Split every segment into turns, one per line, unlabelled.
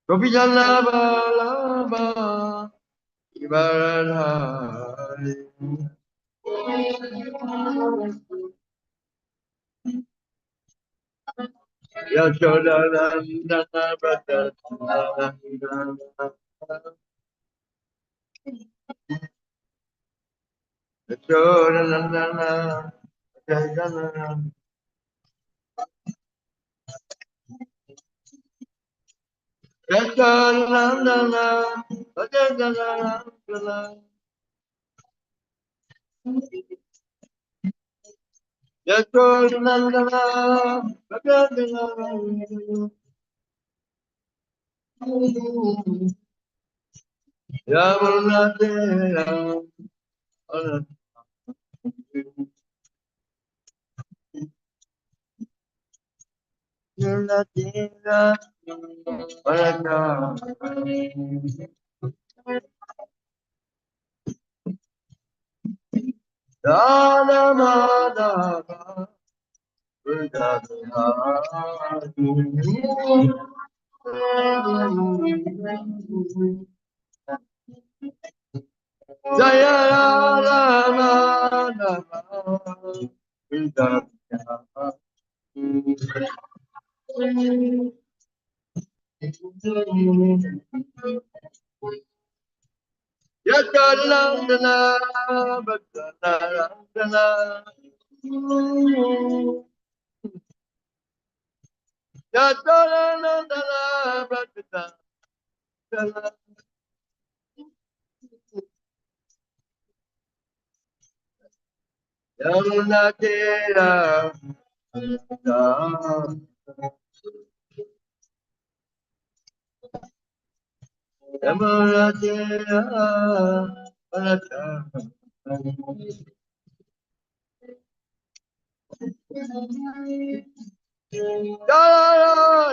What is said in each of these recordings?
Gopijana Balaba Ibaradhari Yashodanandana Bhajanandana Yashodanandana Bhajanandana Yashodanandana Bhajanandana Yashodanandana Bhajanandana Yamunatera Yamunatera Paraka Dana Madhava Jaya Rama Yakalandana Bhaktanarandana Yakalandana Bhaktanarandana Yamunatera Yamunatera Paraka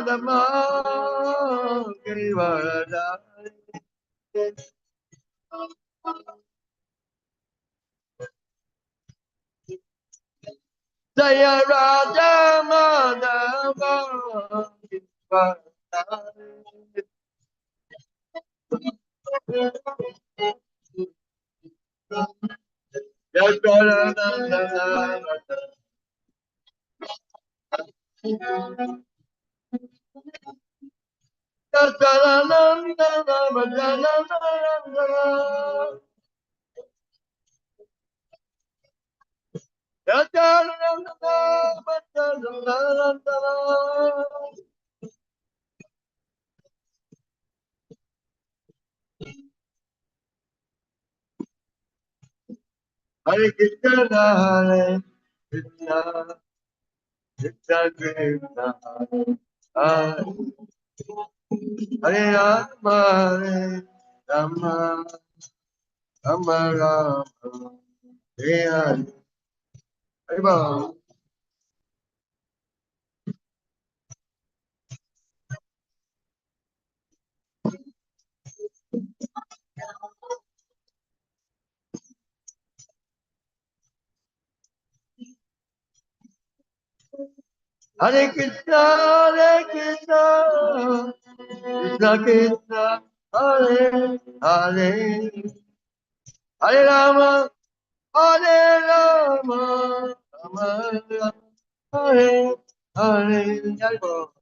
Dama Girivaradari Jaya Raja Madhava Girivaradari Yashodanandana Yashodanandana Bhajanandana Yashodanandana Bhajanandana Hare Krishna Hare Krishna Krishna Krishna Hare Hare Rama Hare Rama Rama Rama Hare Hare Hare Bol. Hare Krishna Krishna Krishna Hare Hare Hare Rama Hare Rama Rama Rama Hare Hare Hare Bol.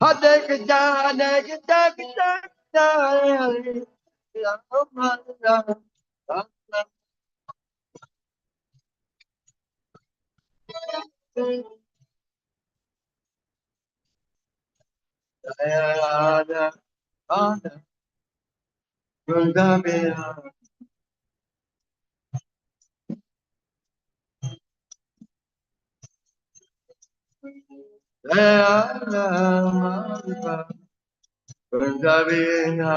Hare Krishna Hare Krishna Krishna Krishna Hare Hare Rama Rama Rama Jaya Radha Radha Durga Vina Jaya Radha Durga Vina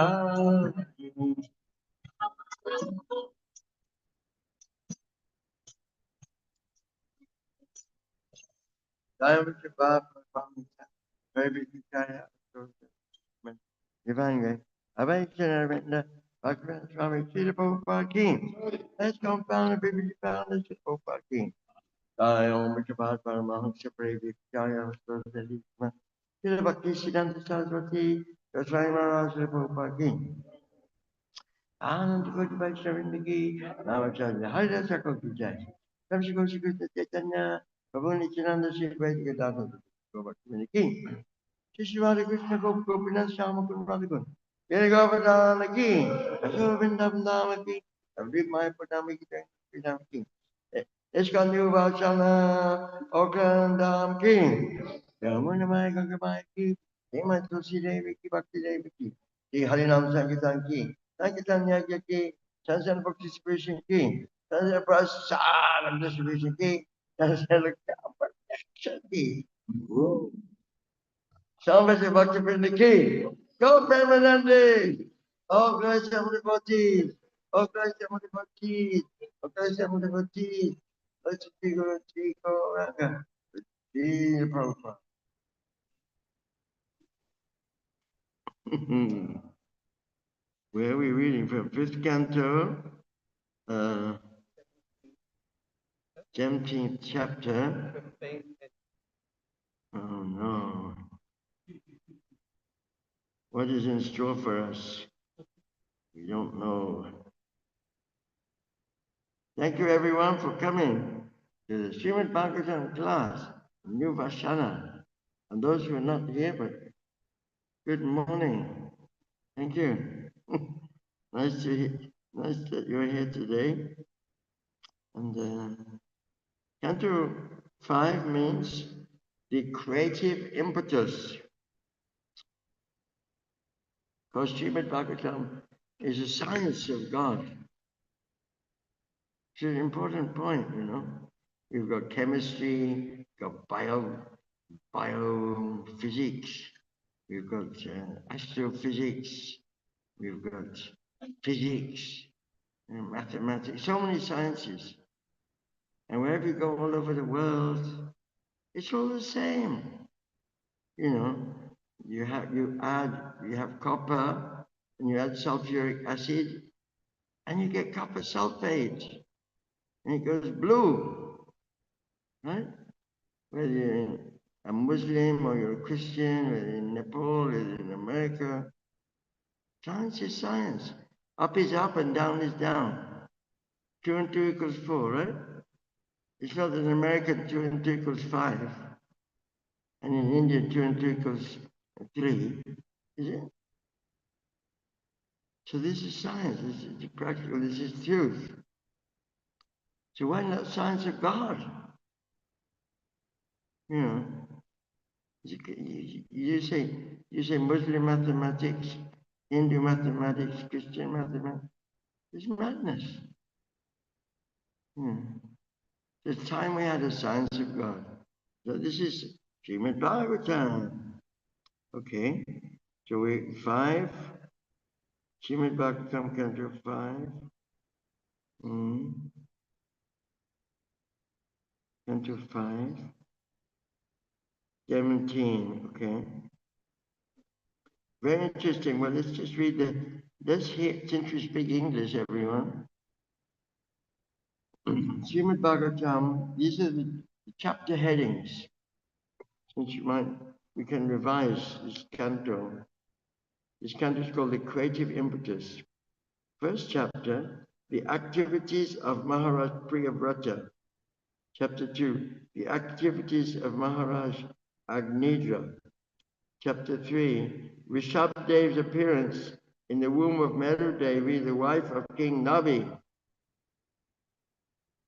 Jaya Shiva Baby Kaya, Divine, Awakening, Bhagwan Swami, Chidapapa King. Let's confound the baby found the Chidapapa King. I am Mr. Bhagwan Mahavishnu Swami, Kaya, Sosalisma, Chidapaki Siddhanta Saraswati, Swami Maharaj Chidapapa King. आनंद कोटि वैष्णव की नामाचार्य हरि सको की जय तब श्री कृष्ण चैतन्य प्रभु नित्यानंद श्री वैदिक दास गोवर्धन की श्री श्री हरे कृष्ण को गोपीनाथ श्याम कुंड राधिकुन तेरे गोवर्धन की अशोक वृंदावन धाम की अमृत माय पटामी की जय धाम की इसका न्यू वाचना ओकन धाम की यमुना माय गंगा माय की हेमंत तुलसी देवी की भक्ति देवी की श्री हरिनाम संकीर्तन की संकीर्तन यज्ञ की संसन participation की संसन प्रसाद distribution की संसन protection की Salvation Bhakti Prinda ki go permanently oh grace Amripati oh grace Amripati oh grace Amripati let's be good Ranga Ji Prabhupada where are we reading from? Fifth canto, 17th chapter. Oh no. What is in store for us? We don't know. Thank you everyone for coming to the Srimad Bhagavatam class, New Vashana. And those who are not here, but good morning. Thank you. nice that you're here today. And Canto 5 means the creative impetus. Because Srimad Bhagavatam is a science of God. It's an important point, you know. You've got chemistry, you've got biophysics, you've got astrophysics, you've got physics, and mathematics, so many sciences. And wherever you go all over the world, it's all the same. You know, you have copper, and you add sulfuric acid, and you get copper sulfate, and it goes blue, right? Whether you're a Muslim or you're a Christian, whether in Nepal, whether in America, science is science. Up is up and down is down. 2 and 2 equals 4, right? It's not that in America 2 and 2 equals 5, and in India 2 and 2 equals 3, is it? So this is science, this is practical, this is truth. So why not science of God? You know, you say Muslim mathematics, Hindu mathematics, Christian mathematics. It's madness. It's time we had a science of God. So this is Srimad Bhagavatam. Okay. So we 5. Srimad Bhagavatam Canto 5. Canto 5. 17. Okay. Very interesting. Well, let's just read let's hear, since we speak English, everyone. Srimad Bhagavatam, these are the chapter headings. Since we can revise this canto. This canto is called the Creative Impetus. First chapter, the activities of Maharaj Priyavrata. Chapter 2, the activities of Maharaj Agnidra. Chapter 3, Rishabdev's appearance in the womb of Meru Devi, the wife of King Navi.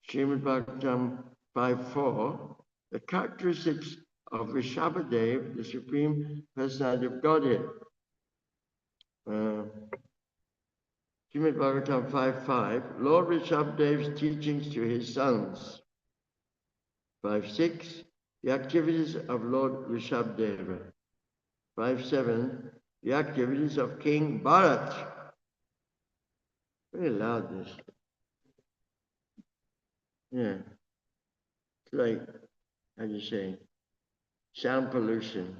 Srimad Bhagavatam 5.4, the characteristics of Rishabhadev, the Supreme Personality of Godhead. Srimad Bhagavatam 5.5, Lord Rishabdev's teachings to his sons. 5.6, the activities of Lord Rishabdeva. 5.7, the activities of King Bharat. Very loud this. Yeah. It's like, how do you say, sound pollution.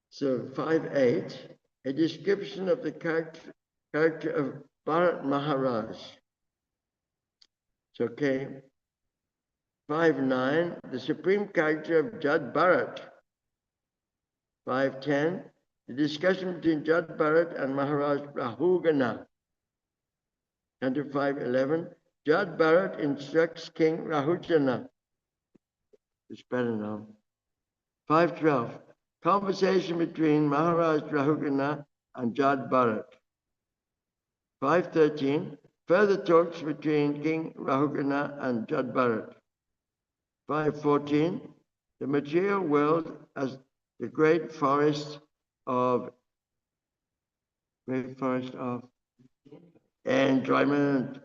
So 5.8, a description of the character of Bharat Maharaj. It's okay. 5.9, the supreme character of Jad Bharat. 5.10, the discussion between Jad Bharat and Maharaj Rahugana. And to 5.11, Jad Bharat instructs King Rahugana. It's better now. 5.12, conversation between Maharaj Rahugana and Jad Bharat. 5.13, further talks between King Rahugana and Jad Bharat. 5.14, the material world as the great forest of enjoyment.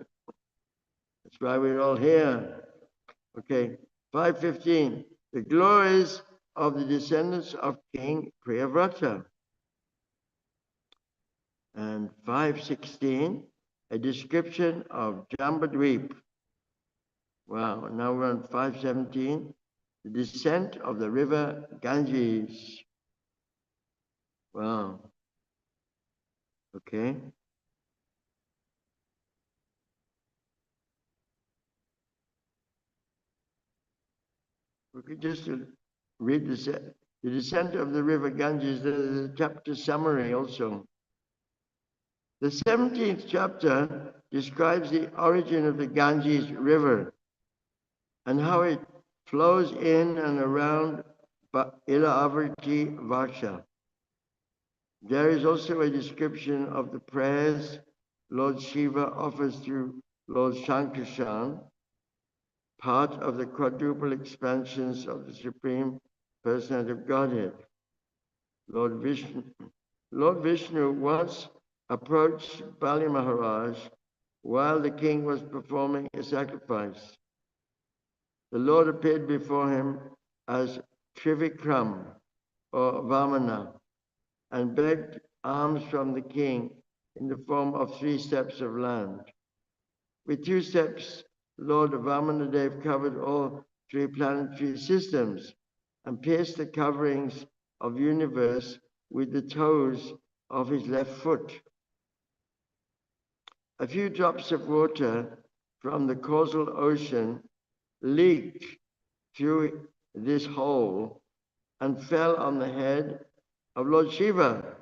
That's why we're all here. Okay. 5.15, the glories of the descendants of King Priyavrata. And 5.16, a description of Jambudweep. Wow, now we're on 5.17, the descent of the river Ganges. Wow. Okay. We could just read the descent of the river Ganges, the chapter summary also. The 17th chapter describes the origin of the Ganges River and how it flows in and around Ilavarti Varsha. There is also a description of the prayers Lord Shiva offers through Lord Shankarshan, part of the quadruple expansions of the Supreme Personality of Godhead. Lord Vishnu once approached Bali Maharaj while the king was performing a sacrifice. The Lord appeared before him as Trivikram or Vamana and begged alms from the king in the form of 3 steps of land. With 2 steps, Lord Vamanadev covered all 3 planetary systems and pierced the coverings of the universe with the toes of his left foot. A few drops of water from the causal ocean leaked through this hole and fell on the head of Lord Shiva,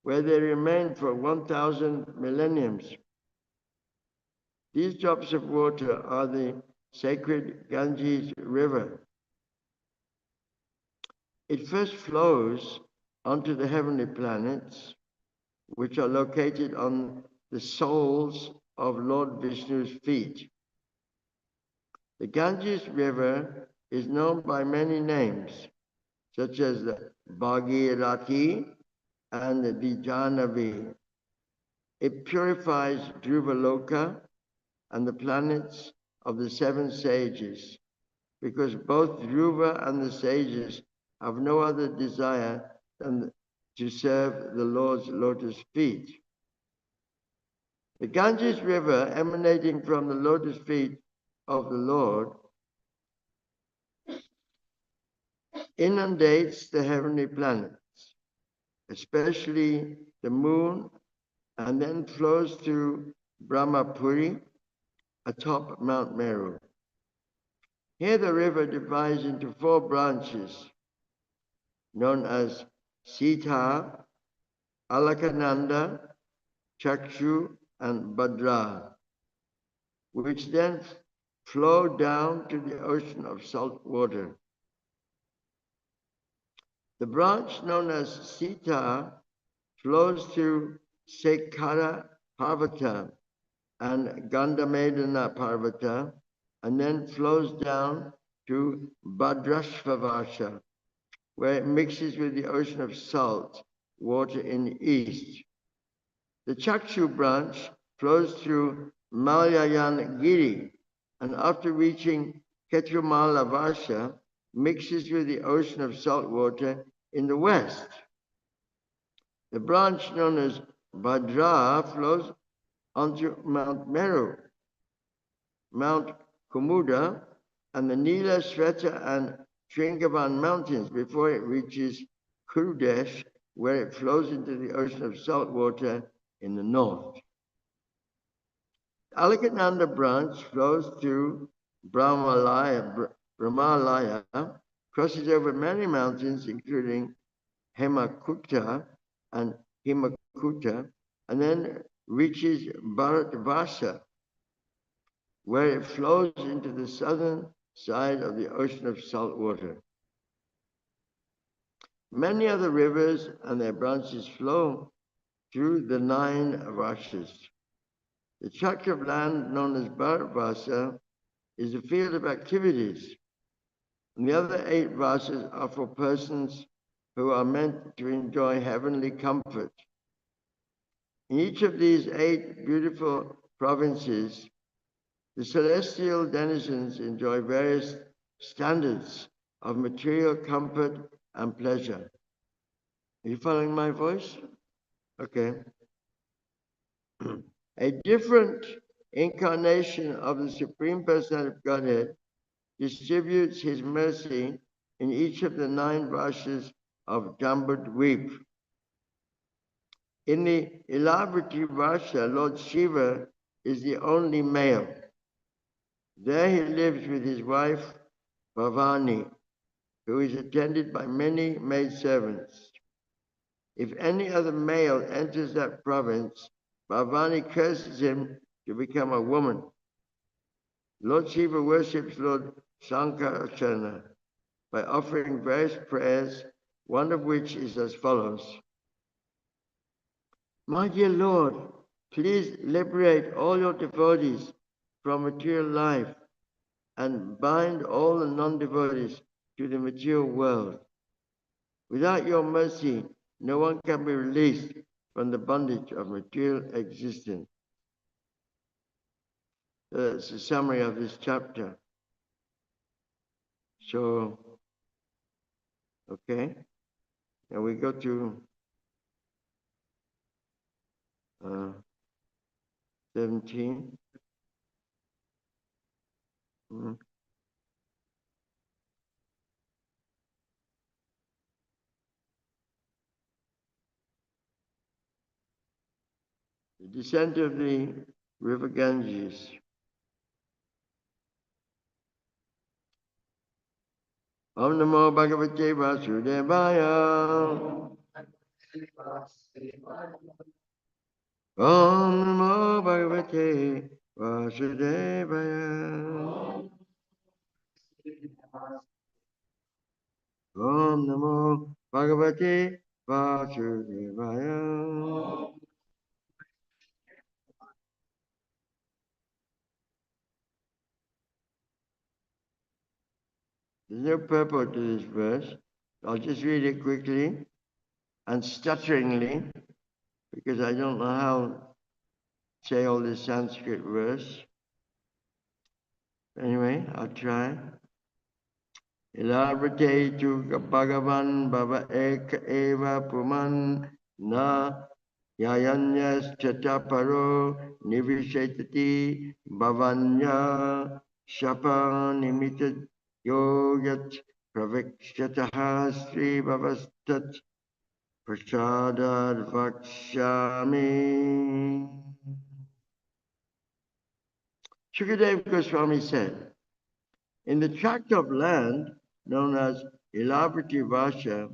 where they remained for 1,000 millenniums. These drops of water are the sacred Ganges River. It first flows onto the heavenly planets, which are located on the soles of Lord Vishnu's feet. The Ganges River is known by many names, such as the Bhagirathi and the Jahnavi. It purifies Dhruvaloka and the planets of the 7 sages, because both Dhruva and the sages have no other desire than to serve the Lord's lotus feet. The Ganges River, emanating from the lotus feet of the Lord, inundates the heavenly planets, especially the moon, and then flows through Brahmapuri atop Mount Meru. Here the river divides into 4 branches, known as Sita, Alakananda, Chakshu, and Bhadra, which then flow down to the ocean of salt water. The branch known as Sita flows through Sekara Parvata and Gandhamedana Parvata, and then flows down to Bhadrashvavarsha, where it mixes with the ocean of salt water in the east. The Chakshu branch flows through Malayan Giri, and after reaching Ketrumala Varsha, mixes with the ocean of salt water in the west. The branch known as Bhadra flows onto Mount Meru, Mount Kumuda, and the Nila, Sveta, and Shringavan mountains before it reaches Kurudesh, where it flows into the ocean of salt water in the north. The Alakananda branch flows through Brahmalaya, crosses over many mountains, including Hemakuta and Himakuta, and then reaches Bharatavasa, where it flows into the southern side of the ocean of salt water. Many other rivers and their branches flow through the 9 Rashas. The tract of land known as Bharatavasa is a field of activities, and the other 8 Vasas are for persons who are meant to enjoy heavenly comfort. In each of these 8 beautiful provinces, the celestial denizens enjoy various standards of material comfort and pleasure. Are you following my voice? Okay. A different incarnation of the Supreme Personality of Godhead distributes his mercy in each of the 9 Rashas of Jambudweep. In the Ilavriti Rasha, Lord Shiva is the only male. There he lives with his wife Bhavani, who is attended by many maidservants. If any other male enters that province, Bhavani curses him to become a woman. Lord Shiva worships Lord Sankarachana by offering various prayers, one of which is as follows. My dear Lord, please liberate all your devotees from material life and bind all the non-devotees to the material world. Without your mercy, no one can be released from the bondage of material existence. So that's a summary of this chapter. So, okay, and we go to 17. The descent of the river Ganges. Om Namo Bhagavate Vasudevaya. Om Namo Bhagavate Vasudevaya. Om Namo Bhagavate Vasudevaya. There's no purport to this verse. I'll just read it quickly and stutteringly, because I don't know how to say all this Sanskrit verse. Anyway, I'll try. Ilavrate tu Bhagavan Bhava Eka Eva Puman Na Yayanyas Chataparo Nivishetati Bhavanya Shapa Nimita Yogat Pravikshataha Sri Bhavastat Prasadad Vakshami. Shukadev Goswami said, in the tract of land known as Ilavriti Vasha,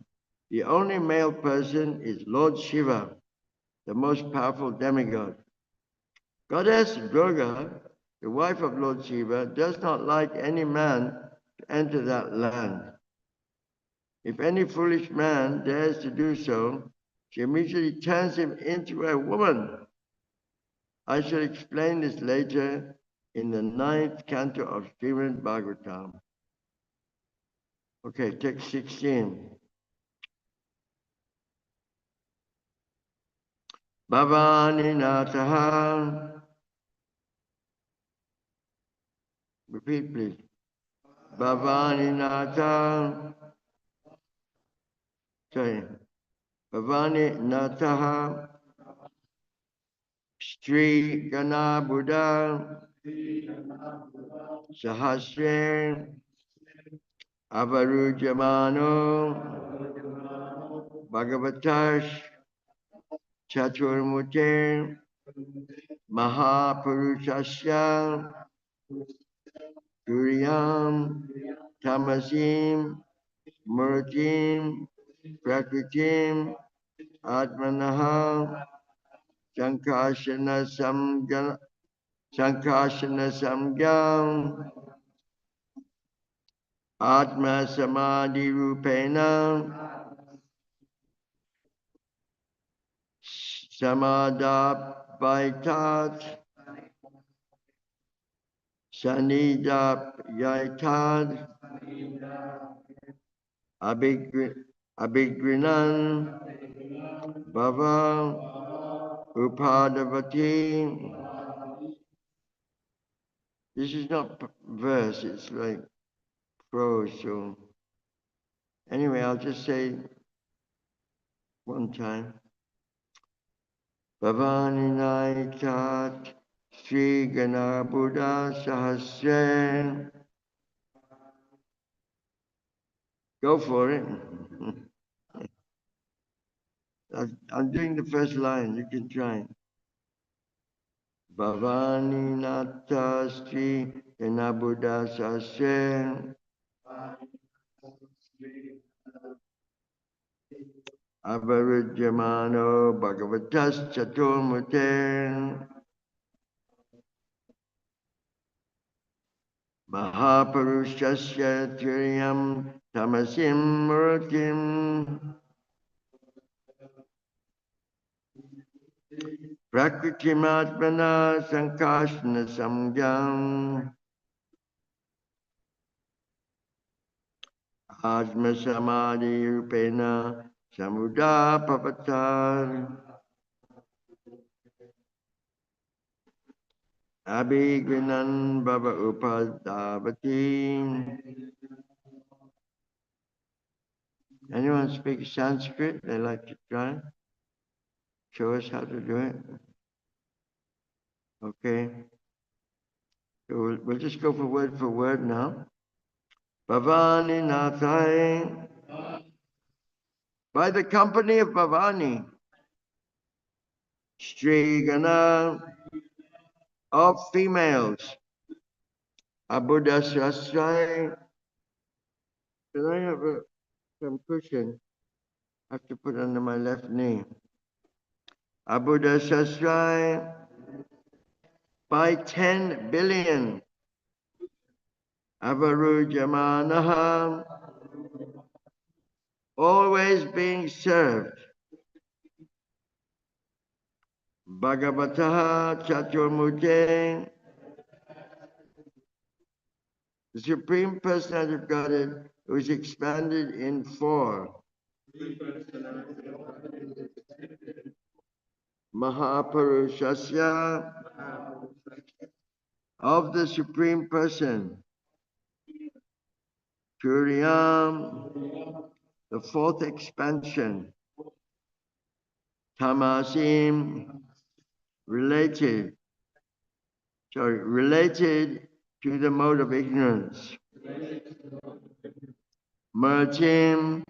the only male person is Lord Shiva, the most powerful demigod. Goddess Durga, the wife of Lord Shiva, does not like any man to enter that land. If any foolish man dares to do so, she immediately turns him into a woman. I shall explain this later in the 9th canto of Srimad Bhagavatam. Okay, text 16. Bhavani Nataha. Repeat, please. Bhavani Nataha. Sorry. Bhavani Nataha. Sri Gana Buddha. Sahasre Avarujamano Bhagavatash Chaturmurti Mahapurushasya Turiyam Tamasim Murtim Prakritim Atmanaha Sankashana Samgyam Atma Samadhi Rupena Samadapaitat Sanidapyaitat Abhigrinan Bhava Upadavati. This is not verse, it's like prose. So anyway, I'll just say one time. Bhavani Naitat Sri Gana Buddha Sahasren. Go for it. I'm doing the first line, you can try. Bhavani Nata Sri Gana Buddha Sahasren. Avarujamano Bhagavatas Chaturmurten Mahapurushasya Turiyam Tamasim Murtim Prakritimatmana Sankashna Samgyam Atma Samadhi Rupena Samuda Papatar Abhigrinan Baba Upadavati. Anyone speak Sanskrit? They like to try. Show us how to do it. Okay. So we'll just go for word now. Bhavani Nathai. By the company of Bhavani, Sri Gana of females, Abuddha Sastrai. Can I have some cushion? I have to put under my left knee. Abuddha Sastrai by 10 billion. Avarujamanaha, always being served. Bhagavataha Chaturmurti, the Supreme Personality of Godhead, who is expanded in 4. Mahapurushasya, of the Supreme Person. Kuriyam, the 4th expansion. Tamasim, related to the mode of ignorance. Murtim,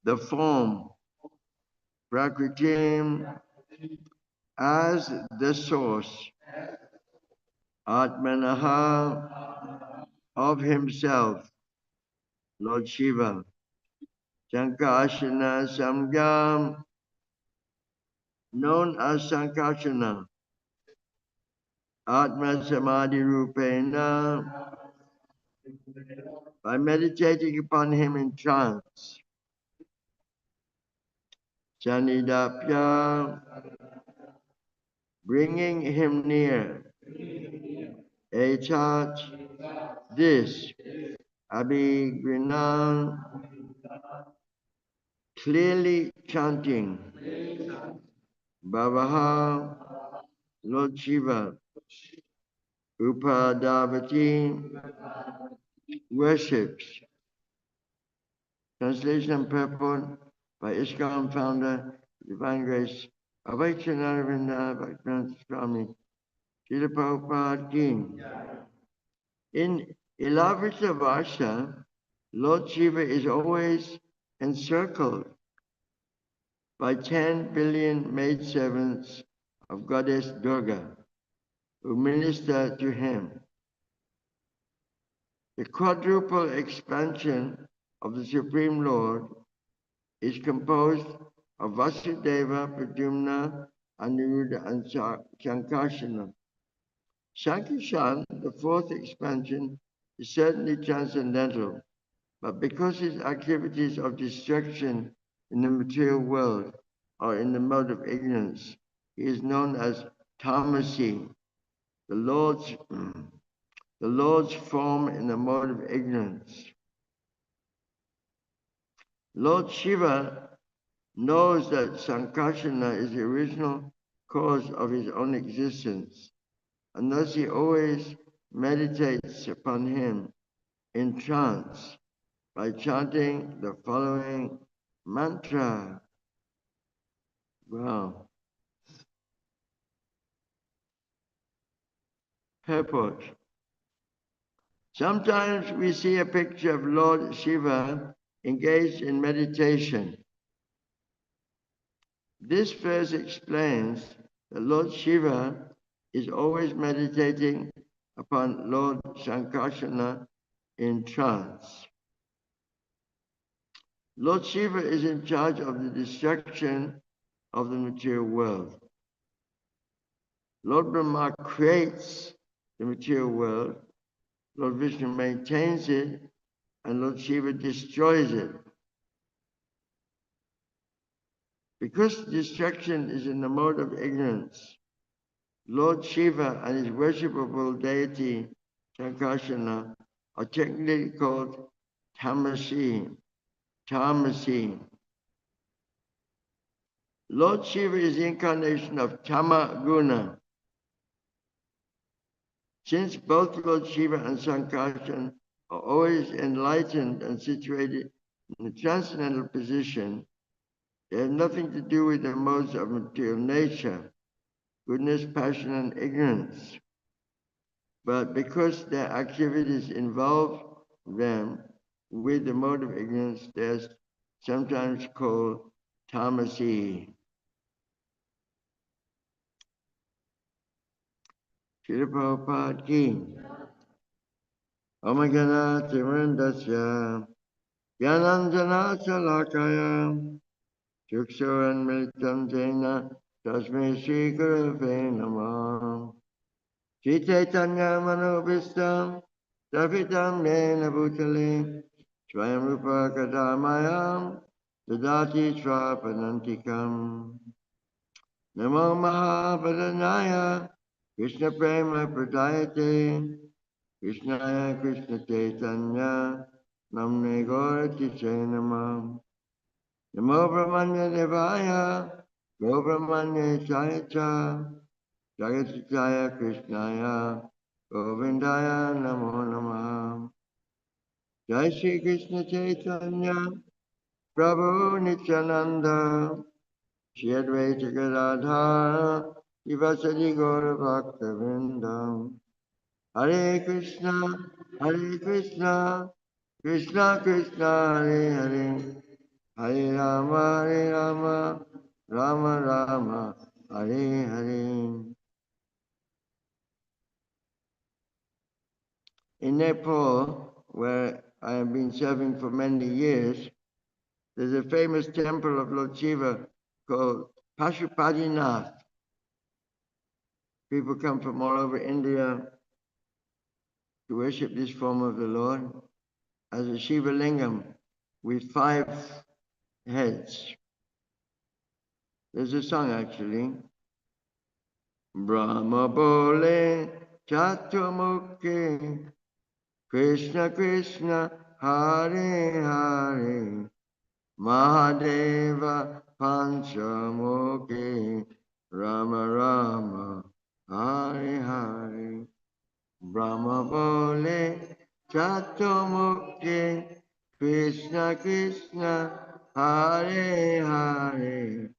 the form. Prakritim, as the source. Atmanaha, of himself. Lord Shiva. Sankarsana Samgam, known as Sankarsana. Atma Samadhi Rupena, by meditating upon him in trance. Sanidapya, bringing him near. Etat, this. Abhigrinan, clearly chanting. Bhavaha, Lord Shiva. Upadavati, worships. Translation and purport by ISKCON founder, Divine Grace, Mahavishnu Swami, Srila Prabhupada Ki. In Ilavrita Varsha, Lord Shiva is always encircled by 10 billion maidservants of Goddess Durga who minister to him. The quadruple expansion of the Supreme Lord is composed of Vasudeva, Pradyumna, Aniruddha, and Sankarsana. Sankarsana, the fourth expansion, is certainly transcendental, but because his activities of destruction in the material world are in the mode of ignorance, he is known as Tamasi, the Lord's form in the mode of ignorance. Lord Shiva knows that Sankarsana is the original cause of his own existence, and thus he always meditates upon him in trance by chanting the following mantra. Wow. Purport. Sometimes we see a picture of Lord Shiva engaged in meditation. This verse explains that Lord Shiva is always meditating upon Lord Sankarsana in trance. Lord Shiva is in charge of the destruction of the material world. Lord Brahma creates the material world, Lord Vishnu maintains it, and Lord Shiva destroys it. Because destruction is in the mode of ignorance, Lord Shiva and his worshipable deity Sankarsana are technically called Tamasi. Lord Shiva is the incarnation of Tama Guna. Since both Lord Shiva and Sankarsana are always enlightened and situated in a transcendental position, they have nothing to do with the modes of material nature, goodness, passion, and ignorance. But because their activities involve them with the mode of ignorance, they are sometimes called tamasi. Srila Prabhupada Ki. Omagana Timrandasya Yananjana Salakaya Chuksuran Militam Jena Tasme Shri Gurave Namah Shri Chaitanya Manobhistam Savitam Yena Bhutale Swayam Rupa Kadamayam Dadati Swapanantikam Namo Mahabharanaya Krishna Prema Pradayate Krishnaya Krishna Chaitanya Namne Gaurati Chainamam Namo Brahmanya Devaya Go Brahmanya Chayacha Jagatitaya Krishnaya Govindaya Namo Namah Jai Shri Krishna Chaitanya Prabhu Nityananda Shri Advaita Gadadhara Ivasadi Gaura Bhakta Vrindam Hare Krishna, Krishna Krishna, Hare Hare, Hare Rama, Rama Rama, Hare Hare. In Nepal, where I have been serving for many years, there's a famous temple of Lord Shiva called Pashupatinath. People come from all over India to worship this form of the Lord as a Shiva Lingam with 5 heads. There's a song actually. Brahma Bole Chaturmukhi Krishna Krishna Hare Hare Mahadeva Panchamukhi Rama Rama Hare Hare Brahma Bole Chaturmukhi Krishna Krishna Hare Hare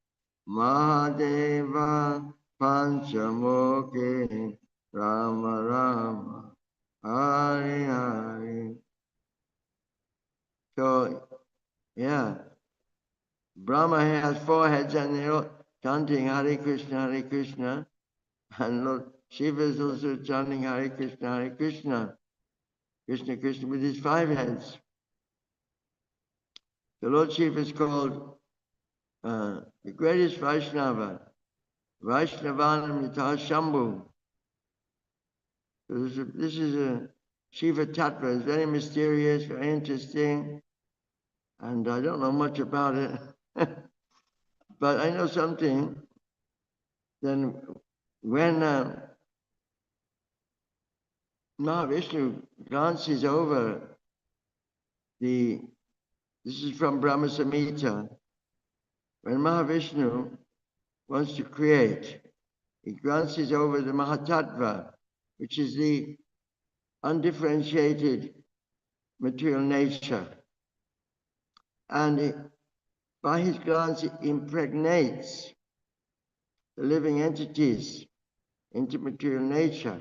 Mahadeva Panchamukhi Rama Rama, Hari Hari. So, yeah, Brahma has 4 heads and they're all chanting Hare Krishna, and Lord Shiva is also chanting Hare Krishna, Krishna Krishna with his 5 heads. The Lord Shiva is called the greatest Vaishnava, Vaishnavanam Yatha Shambhu. So this is a Shiva Tattva. It's very mysterious, very interesting, and I don't know much about it, but I know something. Then when Mahavishnu glances over this is from Brahma Samhita, when Mahavishnu wants to create, he glances over the Mahatattva, which is the undifferentiated material nature. And by his glance, it impregnates the living entities into material nature.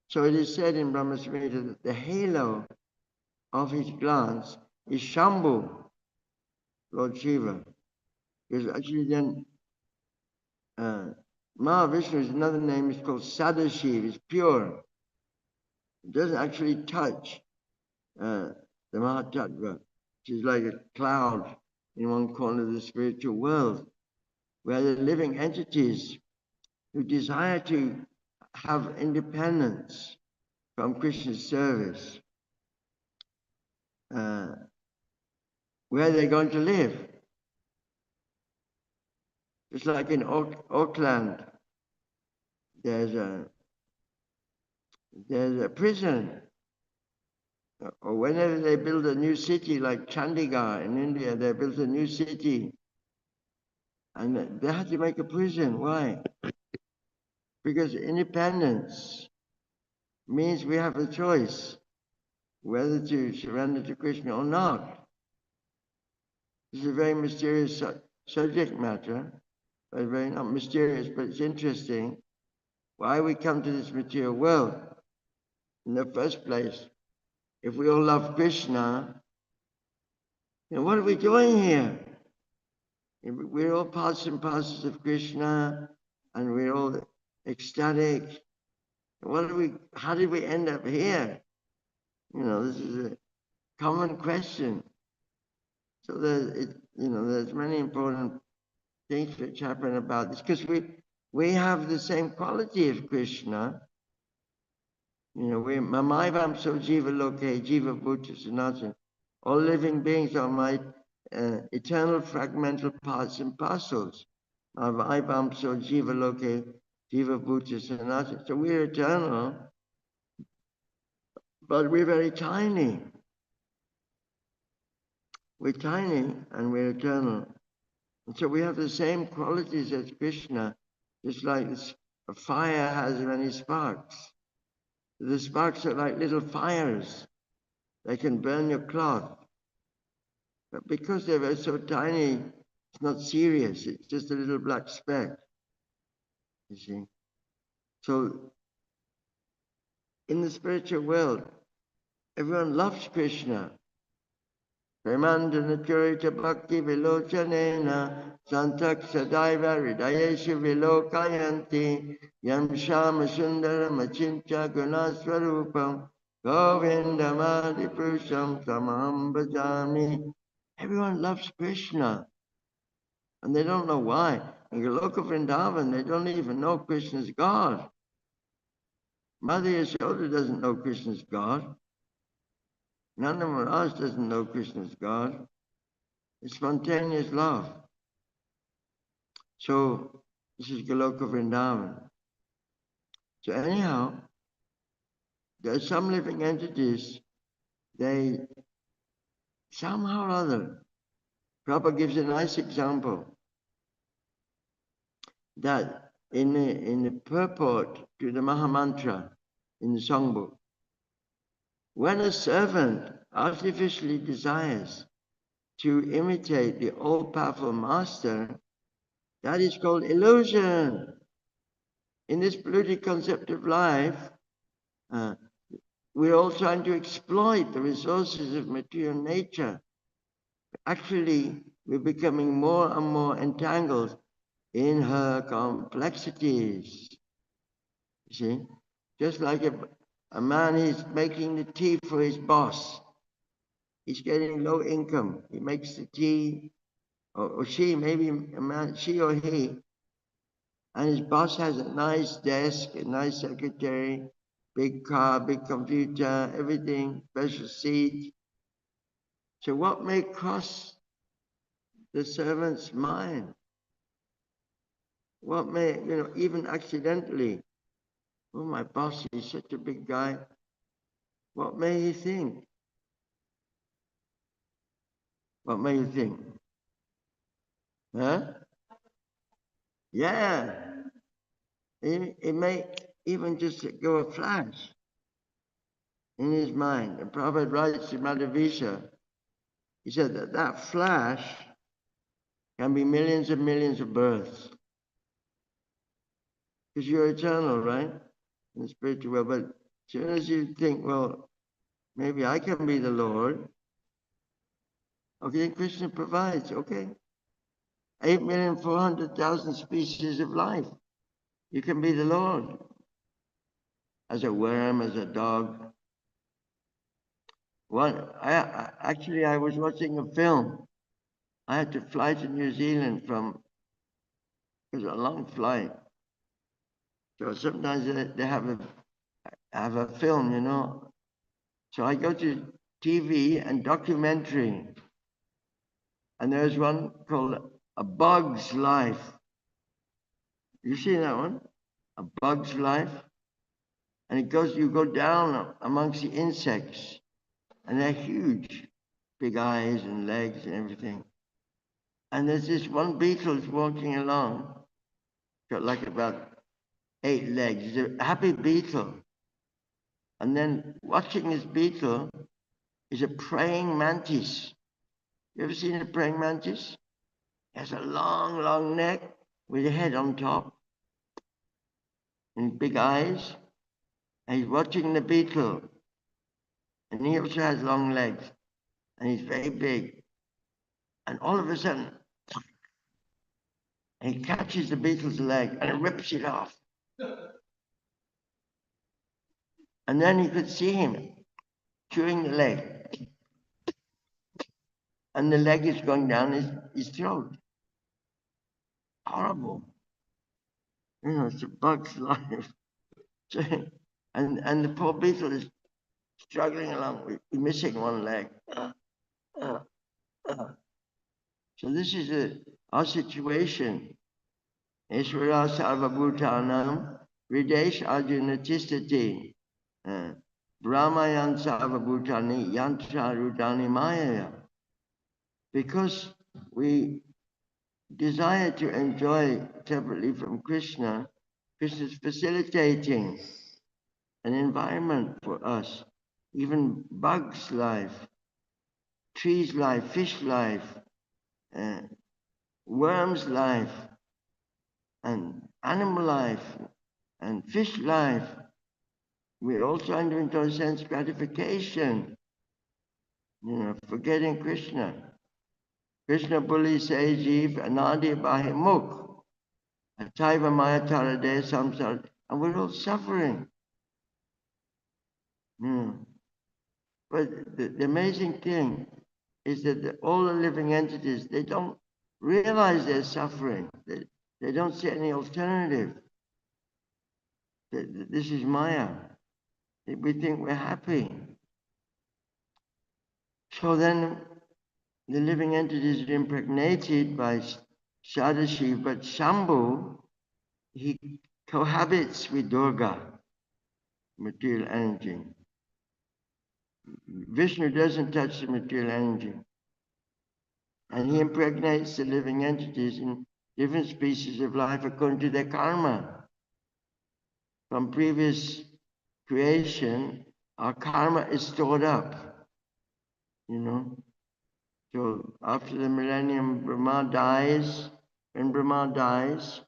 So it is said in Brahma Samhita that the halo of his glance is Shambhu, Lord Shiva. Because actually then Mahavishnu's another name is called Sadashiv, is pure. It doesn't actually touch the Mahatattva, which is like a cloud in one corner of the spiritual world, where the living entities who desire to have independence from Krishna's service, where they're going to live. Just like in Auckland, there's a prison. Or whenever they build a new city, like Chandigarh in India, they built a new city, and they had to make a prison. Why? Because independence means we have a choice whether to surrender to Krishna or not. This is a very mysterious subject matter, but very not mysterious, but it's interesting. Why we come to this material world in the first place? If we all love Krishna, then what are we doing here? We're all parts and parcels of Krishna, and we're all ecstatic. How did we end up here? This is a common question. So there's many important things which happen about this, because we have the same quality of Krishna. We Mamaivam so Jiva Loke, Jiva Bhuta Sanatana. All living beings are my eternal fragmental parts and parcels. Mamaivam so Jiva Loke, Jiva Bhuta Sanatana. So we're eternal, but we're very tiny. We're tiny and we're eternal. And so we have the same qualities as Krishna, just like a fire has many sparks. The sparks are like little fires. They can burn your cloth. But because they're so tiny, it's not serious. It's just a little black speck, you see. So in the spiritual world, everyone loves Krishna. Premandana Churita Bhakti Vilochanena Santak Sadaiva Hridayesha Vilokayanti Yam Shama Sundara Machincha Gunaswarupam Govindamadi Purusham Tamaham Bhajami. Everyone loves Krishna, and they don't know why. In Goloka Vrindavan, they don't even know Krishna's God. Mother Yashoda doesn't know Krishna's God. Nanda Maharaj doesn't know Krishna's God. It's spontaneous love. So this is Goloka Vrindavan. So anyhow, there are some living entities, they somehow or other, Prabhupada gives a nice example that in the purport to the Mahamantra in the songbook, when a servant artificially desires to imitate the all-powerful master, that is called illusion. in this polluted concept of life, uh, we're all trying to exploit the resources of material nature. Actually, we're becoming more and more entangled in her complexities. You see, just like a man is making the tea for his boss. He's getting low income. He makes the tea, or she, maybe a man, she or he, and his boss has a nice desk, a nice secretary, big car, big computer, everything, special seat. So what may cross the servant's mind? What may, even accidentally, oh, my boss is such a big guy. What may he think? What may you think? Huh? Yeah. It may even just go a flash in his mind. The Prophet writes to Mahavishnu, he said that that flash can be millions and millions of births. Because you're eternal, right? In the spiritual world. But as soon as you think, well, maybe I can be the Lord, okay, Krishna provides, okay. 8,400,000 species of life. You can be the Lord. As a worm, as a dog. I was watching a film. I had to fly to New Zealand it was a long flight. So sometimes they have a film. So I go to TV and documentary. And there's one called A Bug's Life. You see that one? A Bug's Life? And you go down amongst the insects, and they're huge, big eyes and legs and everything. And there's this one beetle walking along, got like about 8 legs. He's a happy beetle. And then watching this beetle is a praying mantis. You ever seen a praying mantis? It has a long, long neck with a head on top and big eyes. And he's watching the beetle. And he also has long legs. And he's very big. And all of a sudden, he catches the beetle's leg and rips it off. And then you could see him chewing the leg. And the leg is going down his throat. Horrible. It's a bug's life. And the poor beetle is struggling along with missing one leg. Uh, uh. So this is our situation. Ishvara sarvabhutanam videsh arjuna tistati. Brahmayan sarvabhutani yantra rudani maya. Because we desire to enjoy separately from Krishna, Krishna is facilitating an environment for us, even bugs' life, trees' life, fish life, worms' life, and animal life, and fish life. We're all trying to enjoy sense gratification, forgetting Krishna. Krishna Buli say Jeev Anadi Bahimuk, Ataiva Maya Tarade Samsara, and we're all suffering. But the amazing thing is that all the living entities, they don't realize they're suffering. They don't see any alternative. This is Maya. We think we're happy. So then the living entities are impregnated by Sadashiv, but Shambhu, he cohabits with Durga, material energy. Vishnu doesn't touch the material energy. And he impregnates the living entities in different species of life according to their karma. From previous creation, our karma is stored up, So after the millennium, when Brahma dies,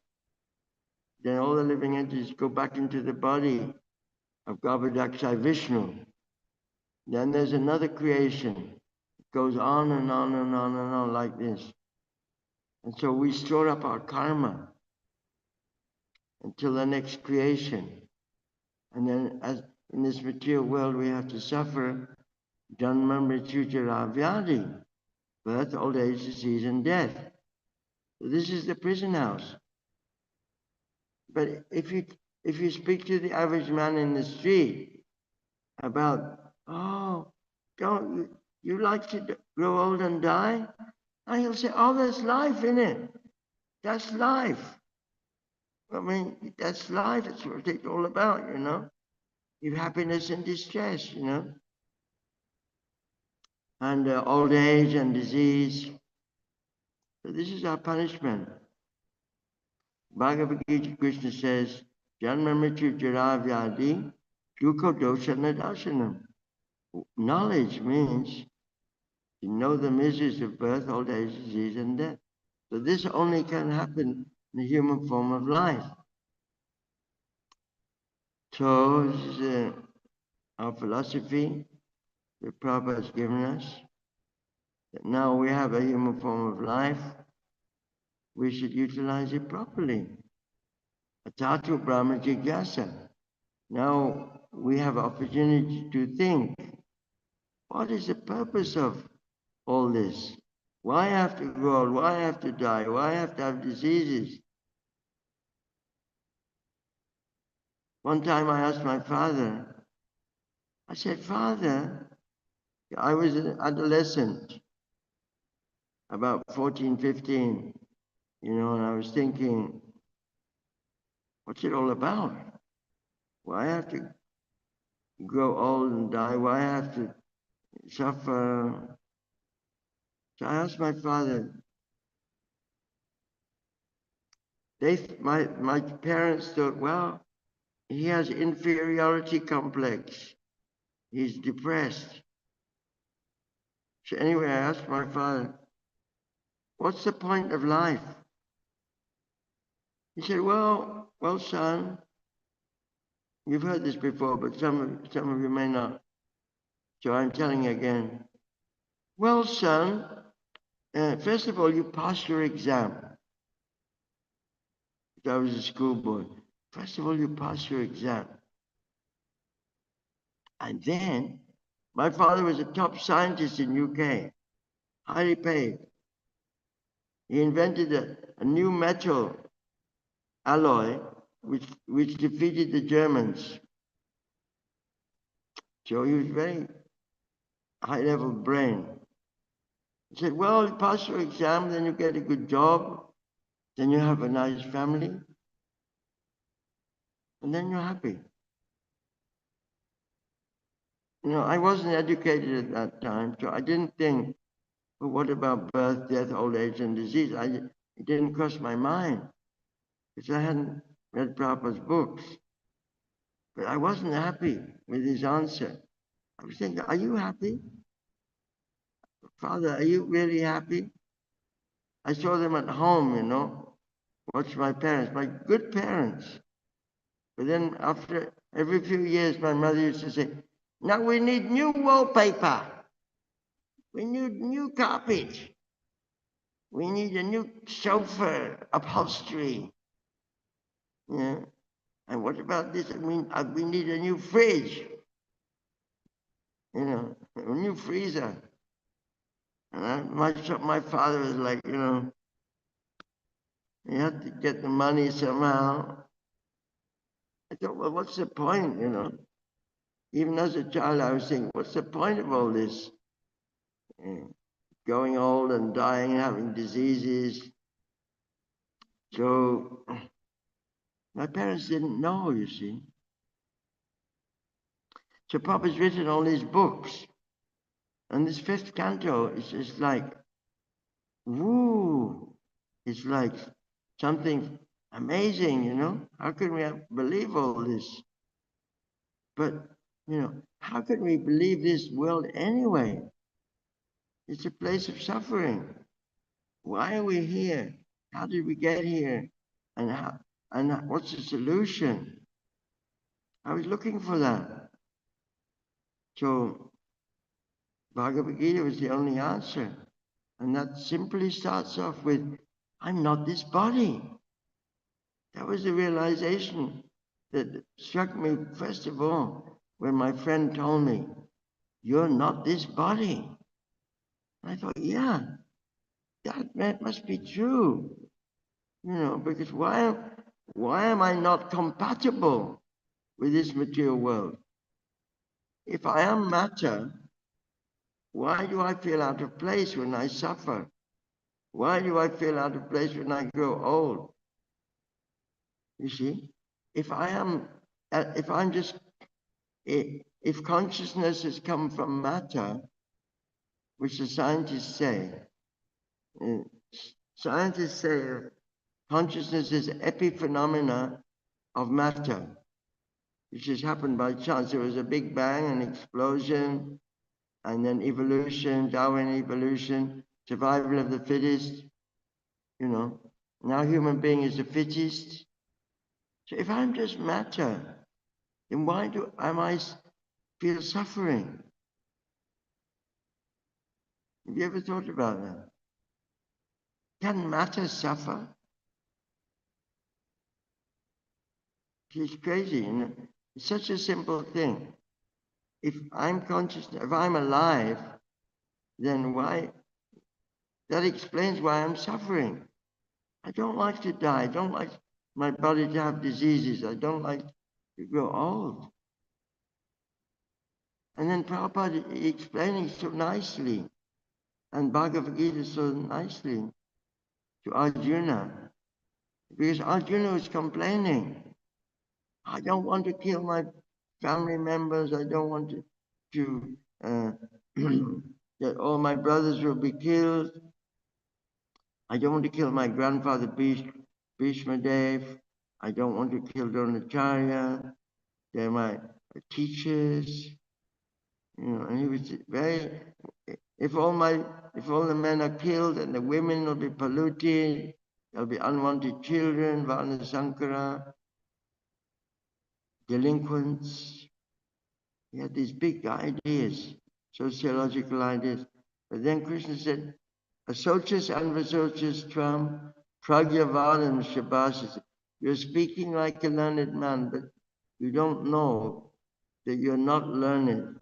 then all the living entities go back into the body of Garbhodakshai Vishnu. Then there's another creation. It goes on and on and on and on like this. And so we store up our karma until the next creation. And then as in this material world we have to suffer Janma Mrityu Jara Vyadi, birth, old age, disease, and death. So this is the prison house. But if you speak to the average man in the street about, oh, don't you like to grow old and die? And he'll say, oh, there's life in it. That's life. I mean, that's life. That's what it's all about, you know. You have happiness and distress, you know. And old age and disease. So this is our punishment. Bhagavad Gita, Krishna says, Janma Mrityu Jara Vyadi Dukkha Dosha Nadarsanam. Knowledge means you know the miseries of birth, old age, disease, and death. So this only can happen in the human form of life. So this is our philosophy that Prabhupada has given us. That now we have a human form of life, we should utilize it properly. Atatu Brahma Jigyasa. Now we have opportunity to think, what is the purpose of all this? Why have to grow old? Why have to die? Why have to have diseases? One time I asked my father, I said, Father, I was an adolescent, about 14, 15, you know, and I was thinking, what's it all about? Why have to grow old and die? Why have to suffer? So I asked my father, my parents thought, well, he has inferiority complex. He's depressed. So anyway, I asked my father, what's the point of life? He said, well, son, you've heard this before, but some of you may not. So I'm telling you again. Well, son, first of all, you passed your exam. I was a schoolboy. First of all, you pass your exam. And then, my father was a top scientist in UK, highly paid. He invented a new metal alloy which defeated the Germans. So he was very high-level brain. He said, well, you pass your exam, then you get a good job, then you have a nice family, and then you're happy. You know, I wasn't educated at that time, so I didn't think, well, what about birth, death, old age, and disease? It didn't cross my mind, because I hadn't read Prabhupada's books. But I wasn't happy with his answer. I was thinking, are you happy? Father, are you really happy? I saw them at home, you know, watch my parents, my good parents. But then after every few years, my mother used to say, now we need new wallpaper. We need new carpet. We need a new sofa upholstery. Yeah. And what about this? I mean, we need a new fridge. You know, a new freezer. And my father was like, you know, you have to get the money somehow. I thought, well, what's the point, you know? Even as a child, I was thinking, what's the point of all this? Going old and dying, having diseases. So my parents didn't know, you see. So Papa's written all these books. And this fifth canto is just like, woo! It's like something amazing, you know? How can we believe all this? But, you know, how can we believe this world anyway? It's a place of suffering. Why are we here? How did we get here? And And what's the solution? I was looking for that. So Bhagavad Gita was the only answer. And that simply starts off with, I'm not this body. That was the realization that struck me, first of all, when my friend told me, you're not this body. And I thought, yeah, that must be true. Because why am I not compatible with this material world? If I am matter, why do I feel out of place when I suffer? Why do I feel out of place when I grow old? You see, if I'm just, if consciousness has come from matter, which the scientists say, uh, scientists say consciousness is epiphenomena of matter, which has happened by chance. There was a big bang, an explosion, and then evolution, Darwin evolution, survival of the fittest, Now human being is the fittest. So if I'm just matter, then why am I feel suffering? Have you ever thought about that? Can matter suffer? It's crazy, It's such a simple thing. If I'm conscious, if I'm alive, then why? That explains why I'm suffering. I don't like to die. I don't like my body to have diseases. I don't like to grow old. And then Prabhupada explaining so nicely, and Bhagavad Gita so nicely to Arjuna, because Arjuna was complaining. I don't want to kill my family members. I don't want to that all my brothers will be killed. I don't want to kill my grandfather Bhishma Dev. I don't want to kill Dronacharya. They're my teachers. And he was very, if all the men are killed and the women will be polluted, there'll be unwanted children, Varna Sankara, delinquents. He had these big ideas, sociological ideas. But then Krishna said, Asochas anvasochas tram pragyavadan shabashas. You're speaking like a learned man, but you don't know that you're not learned.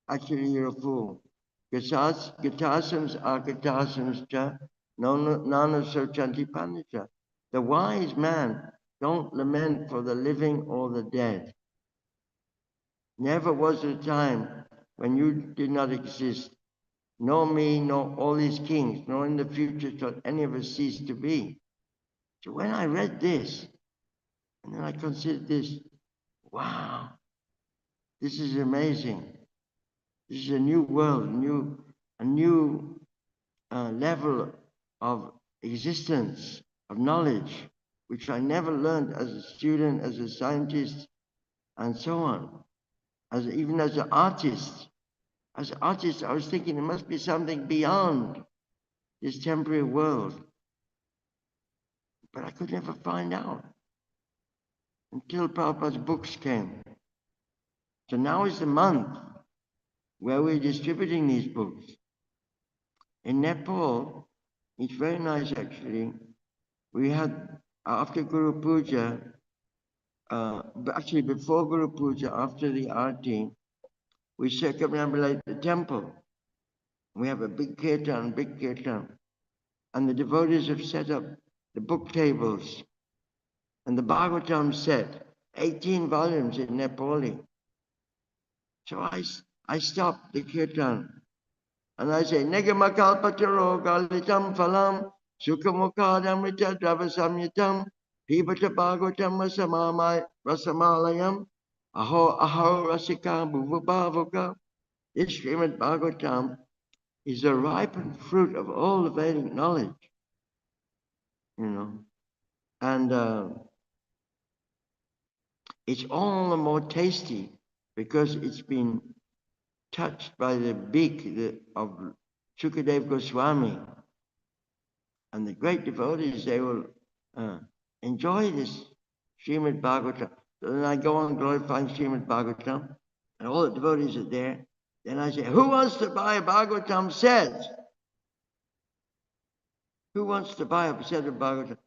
Actually, you're a fool. Gatasams agatasams cha nana sochanti panica. The wise man don't lament for the living or the dead. Never was a time when you did not exist, nor me, nor all these kings, nor in the future shall any of us cease to be. So when I read this, and then I considered this, wow, this is amazing. This is a new world, a new level of existence, of knowledge, which I never learned as a student, as a scientist, and so on. Even as an artist. As an artist, I was thinking there must be something beyond this temporary world. But I could never find out until Prabhupada's books came. So now is the month where we're distributing these books. In Nepal, it's very nice actually. We had, after Guru Puja, actually before Guru Puja, after the Aarti, we circumambulate the temple. We have a big kirtan. And the devotees have set up the book tables. And the Bhagavatam set, 18 volumes in Nepali. So I stopped the kirtan and I say, Negamakalpataro galitam phalam, Sukhamukadamrita dravasamyatam, Pibata Bhagavatam rasamalayam, Aho rasika bhuvabhavoka. This Srimad Bhagavatam is the ripened fruit of all the Vedic knowledge, And it's all the more tasty because it's been touched by the beak of Shukadev Goswami. And the great devotees, they will enjoy this Srimad Bhagavatam. So then I go on glorifying Srimad Bhagavatam, and all the devotees are there. Then I say, who wants to buy a Bhagavatam set? Who wants to buy a set of Bhagavatam?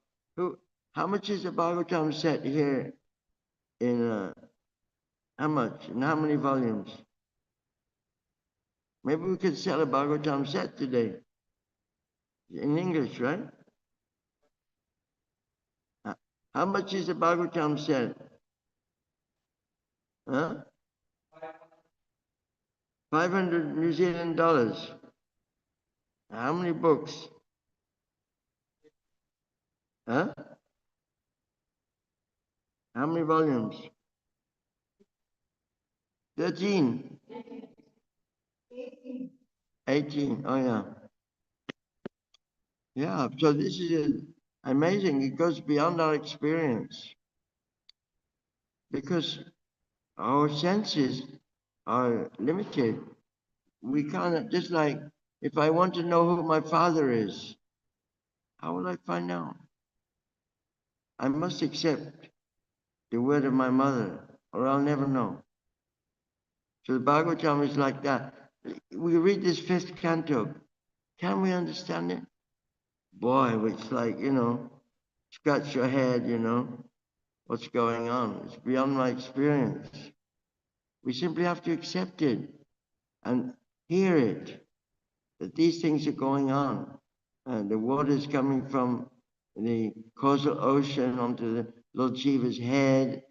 How much is a Bhagavatam set here in, how much? In how many volumes? Maybe we could sell a Bhagavatam set today. In English, right? How much is a Bhagavatam set? Huh? 500 New Zealand dollars. How many books? Huh? How many volumes? 13. 18. Oh, yeah. Yeah, so this is amazing. It goes beyond our experience because our senses are limited. We can't, just like if I want to know who my father is, how will I find out? I must accept the word of my mother or I'll never know. So the Bhagavatam is like that. We read this fifth canto. Can we understand it? Boy, it's like, scratch your head, what's going on. It's beyond my experience. We simply have to accept it and hear it, that these things are going on. And the water is coming from the causal ocean onto the Lord Shiva's head,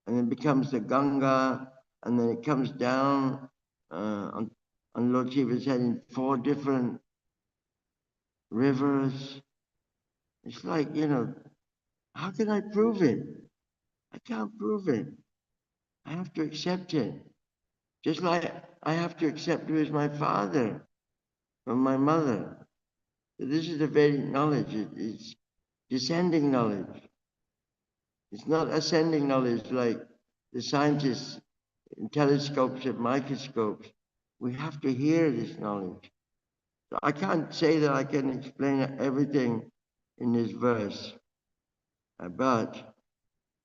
and it becomes the Ganga, and then it comes down on Lord Shiva's head in 4 different rivers. It's like, how can I prove it? I can't prove it. I have to accept it. Just like I have to accept who is my father from my mother. This is the Vedic knowledge. It's descending knowledge. It's not ascending knowledge like the scientists in telescopes and microscopes. We have to hear this knowledge. So I can't say that I can explain everything in this verse, but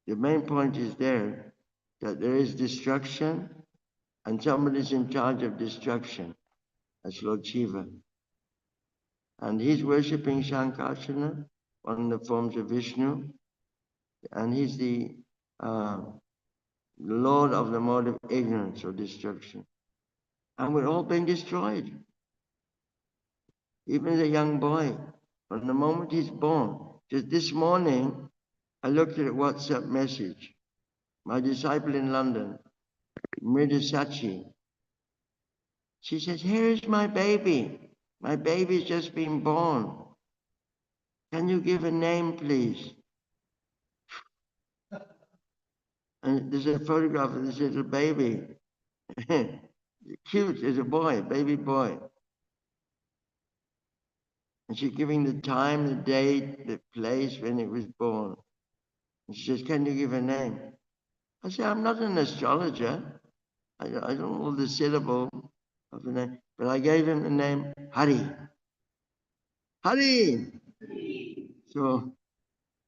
the main point is there that there is destruction and somebody is in charge of destruction. That's Lord Shiva. And he's worshipping Shankarsana, one of the forms of Vishnu, and he's the Lord of the mode of ignorance or destruction. And we're all being destroyed. Even as a young boy, from the moment he's born. Just this morning, I looked at a WhatsApp message. My disciple in London, Mrida Sachi, she says, here is my baby. My baby's just been born. Can you give a name, please? And there's a photograph of this little baby. Cute as a boy, baby boy. And she's giving the time, the date, the place when it was born. And she says, can you give a name? I said, I'm not an astrologer. I don't know the syllable of the name, but I gave him the name Hari. Hari! So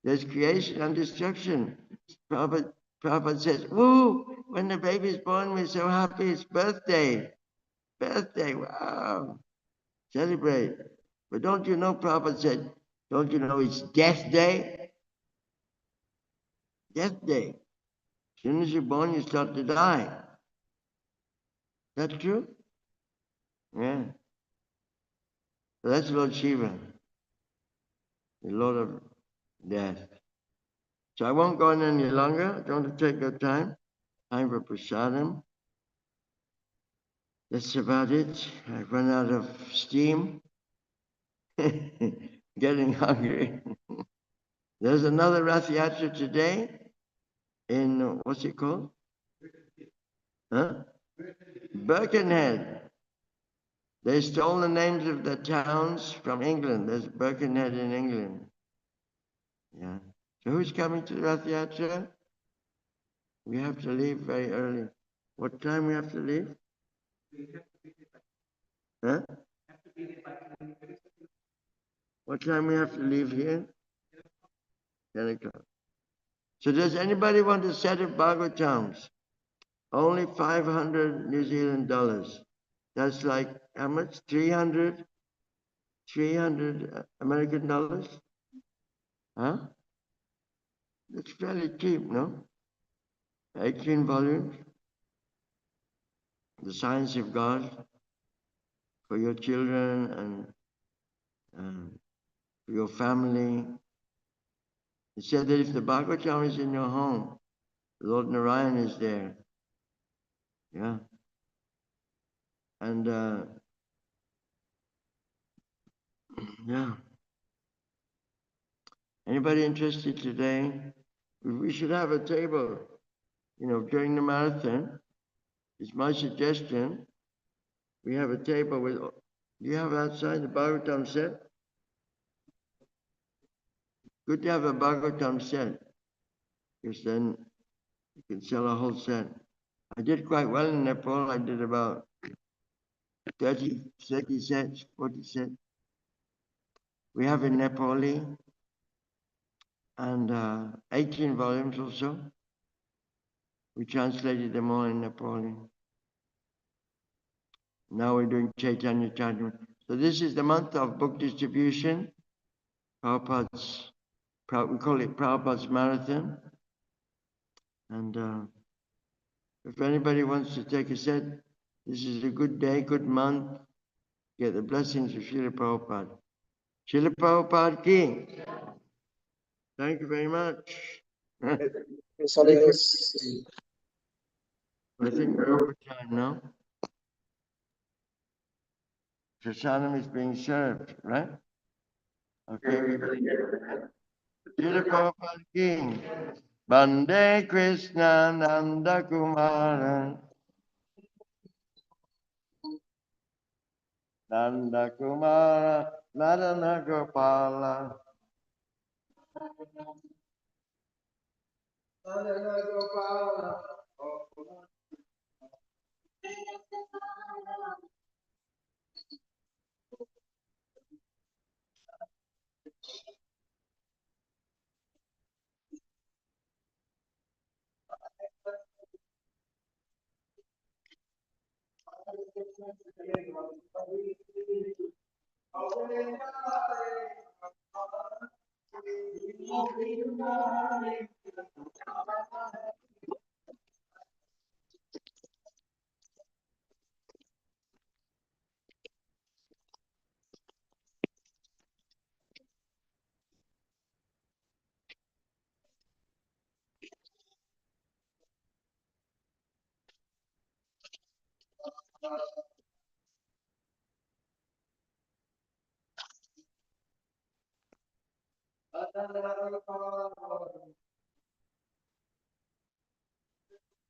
there's creation and destruction. Prabhupada says, woo, when the baby's born, we're so happy, it's birthday. Birthday, wow, celebrate. But don't you know, Prabhupada said, don't you know it's death day? Death day. As soon as you're born, you start to die. Is that true? Yeah. So that's Lord Shiva, the Lord of death. So I won't go on any longer. I don't want to take your time. Time for prasadam. That's about it. I've run out of steam. Getting hungry. There's another Rath Yatra today in, what's it called? Huh? Birkenhead. They stole the names of the towns from England. There's Birkenhead in England. Yeah. So who's coming to the Rath Yatra? We have to leave very early. What time we have to leave? Huh? What time we have to leave here? 10 o'clock. So does anybody want a set of Bhagavatams? Only 500 New Zealand dollars. That's like how much? 300 American dollars? Huh? It's fairly cheap, no? 18 volumes. The Science of God for your children and for your family. It said that if the Bhagavatam is in your home, Lord Narayan is there. Yeah. And yeah. Anybody interested today? We should have a table, during the marathon. It's my suggestion. We have a table with, do you have outside the Bhagavatam set? Good to have a Bhagavatam set, because then you can sell a whole set. I did quite well in Nepal. I did about 30 sets, 40 sets. We have in Nepali and 18 volumes also. We translated them all in Nepali. Now we're doing Chaitanya Charitamrita. So this is the month of book distribution. Prabhupada's, we call it Prabhupada's Marathon. And if anybody wants to take a set, this is a good day, good month. Get the blessings of Srila Prabhupada. Srila Prabhupada Ki. Thank you very much. I think we're over time now. Prasadam is being served, right? Okay. Srila Prabhupada Ki. Bande Krishna Nanda Kumaran. Nanda Kumara Narana Gopala. Narana Gopala.